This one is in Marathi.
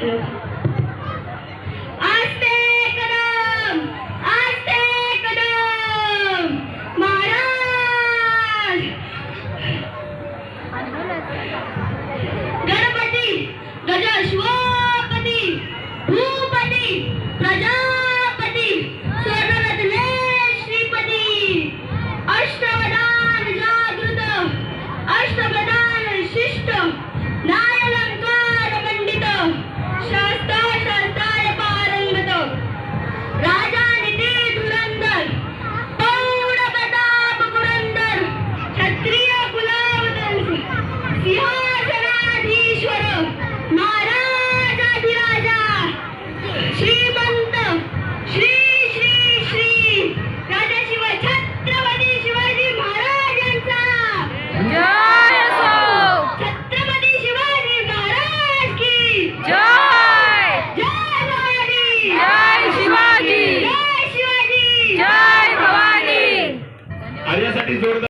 आस्ते कदम महाराज। गणपती गजश्वपती भूपती प्रजापती स्वर्णरत्ने श्रीपती अष्टवदान जागृत अष्टप्रधान शिष्ट न्यायालंकार मंडित शास्त्राय पारंगत राजा निधी धुरंधर पौढ प्रताप पुरंदर क्षत्रिय कुलावतंस सिंहासनाधीश्वर महाराजाधिराजा श्रीमंत श्री श्री श्री राजशिव छत्रपती शिवाजी महाराज यांचा जय असो। छत्रपती शिवाजी महाराज की जय जय भवानी जय शिवाजी जय शिवाजी जय भवानी। आर्यासाठी जोरदार